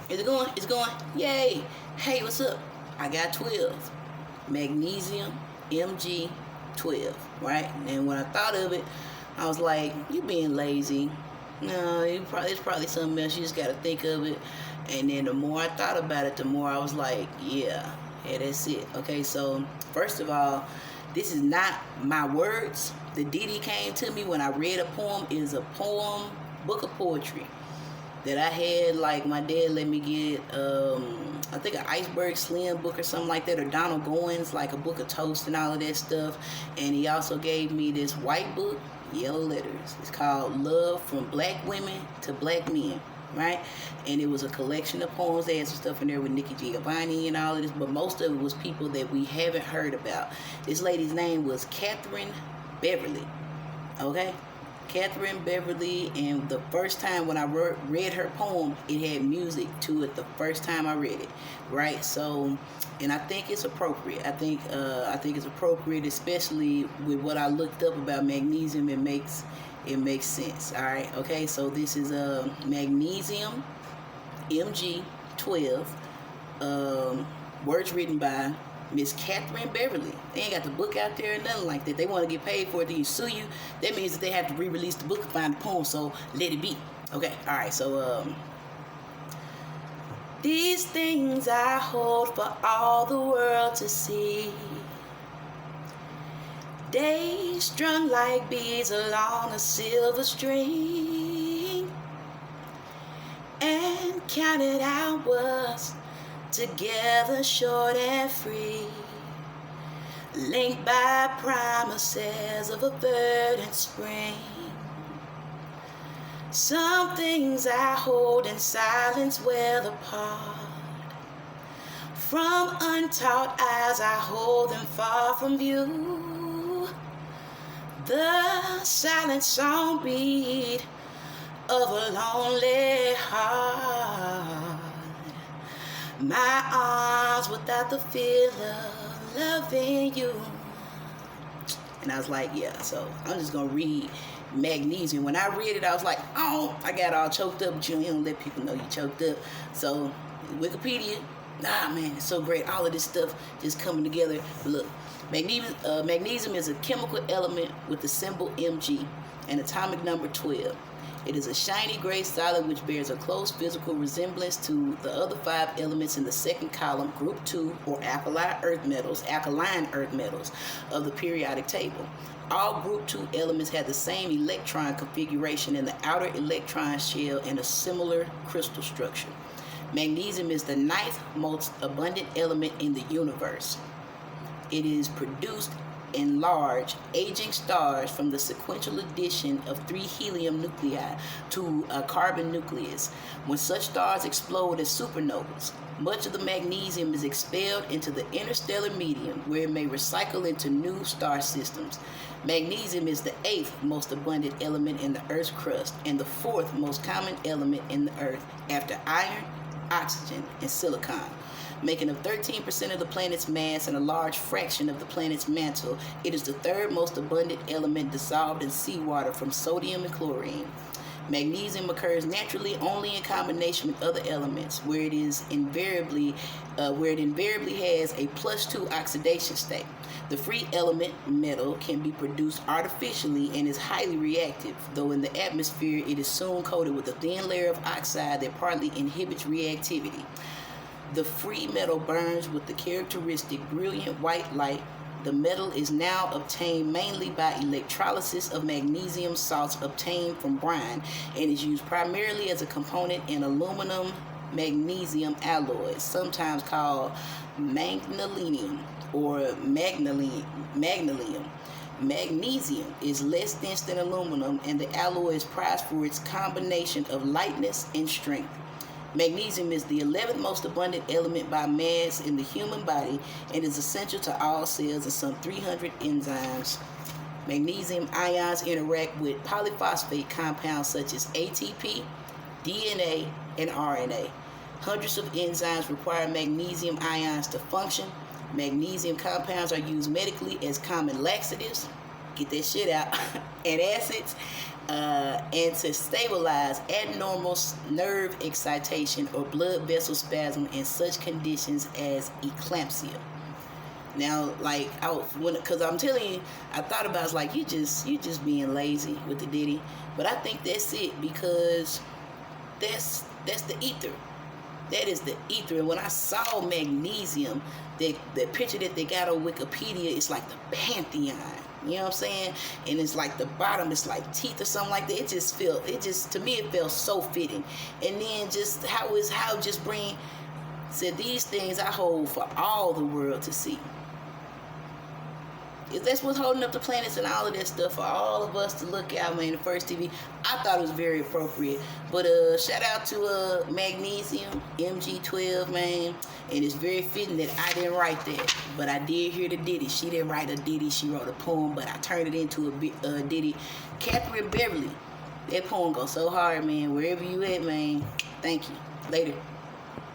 Is it going? It's going. Yay. Hey, what's up? I got 12. Magnesium Mg 12, right? And when I thought of it, I was like, you being lazy. No, it's probably something else. You just got to think of it. And then the more I thought about it, the more I was like, yeah, that's it. Okay, so first of all, this is not my words. The ditty came to me when I read a poem. It is a poem, book of poetry that I had, like, my dad let me get, I think an Iceberg Slim book or something like that, or Donald Goins, like a book of toast and all of that stuff. And he also gave me this white book, yellow letters. It's called Love from Black Women to Black Men, right? And it was a collection of poems. They had some stuff in there with Nikki Giovanni and all of this, but most of it was people that we haven't heard about. This lady's name was Katherine Beverly, okay? Katherine Beverly, and the first time when I read her poem, it had music to it the first time I read it, right? So, and I think it's appropriate. I think it's appropriate, especially with what I looked up about magnesium. It makes sense. All right, okay. So this is Magnesium Mg 12. Words written by Miss Katherine Beverly. They ain't got the book out there or nothing like that. They want to get paid for it, then you sue you. That means that they have to re-release the book and find the poem, so let it be. Okay, alright, so these things I hold for all the world to see. They strung like beads along a silver string, and counted hours together, short and free, linked by promises of a verdant spring. Some things I hold in silence well apart. From untaught eyes I hold them far from view. The silent song beat of a lonely heart. My arms without the feel of loving you. And I was like, yeah, so I'm just going to read Magnesium. When I read it, I was like, oh, I got all choked up. But you don't let people know you choked up. So Wikipedia, man, it's so great. All of this stuff just coming together. But look, magnesium is a chemical element with the symbol Mg and atomic number 12. It is a shiny gray solid which bears a close physical resemblance to the other 5 elements in the second column, group 2, or alkaline earth metals of the periodic table. All group 2 elements have the same electron configuration in the outer electron shell and a similar crystal structure. Magnesium is the 9th most abundant element in the universe. It is produced in large aging stars from the sequential addition of 3 helium nuclei to a carbon nucleus. When such stars explode as supernovas, much of the magnesium is expelled into the interstellar medium, where it may recycle into new star systems. Magnesium is the 8th most abundant element in the Earth's crust and the 4th most common element in the Earth after iron, oxygen, and silicon. Making up 13% of the planet's mass and a large fraction of the planet's mantle, it is the 3rd most abundant element dissolved in seawater from sodium and chlorine. Magnesium occurs naturally only in combination with other elements, where it invariably has a +2 oxidation state. The free element metal can be produced artificially and is highly reactive, though in the atmosphere it is soon coated with a thin layer of oxide that partly inhibits reactivity. The free metal burns with the characteristic brilliant white light. The metal is now obtained mainly by electrolysis of magnesium salts obtained from brine and is used primarily as a component in aluminum magnesium alloys, sometimes called magnesium or magnesium. Magnesium is less dense than aluminum, and the alloy is prized for its combination of lightness and strength. Magnesium is the 11th most abundant element by mass in the human body and is essential to all cells and some 300 enzymes. Magnesium ions interact with polyphosphate compounds such as ATP, DNA, and RNA. Hundreds of enzymes require magnesium ions to function. Magnesium compounds are used medically as common laxatives. get that shit out, and acids, and to stabilize abnormal nerve excitation or blood vessel spasm in such conditions as eclampsia. Now, like, cause I'm telling you, I thought about it, I was like, you just being lazy with the Diddy, but I think that's it, because that's the ether. That is the ether. And when I saw magnesium, the picture that they got on Wikipedia, it's like the pantheon. You know what I'm saying? And it's like the bottom, it's like teeth or something like that. To me, it felt so fitting. And then just how just bring, said, these things I hold for all the world to see. That's what's holding up the planets and all of that stuff for all of us to look at, man. The first TV, I thought it was very appropriate. But shout out to Magnesium Mg 12, man. And it's very fitting that I didn't write that, but I did hear the ditty. She didn't write a ditty, she wrote a poem, but I turned it into a ditty. Katherine Beverly, that poem goes so hard, man. Wherever you at, man. Thank you. Later.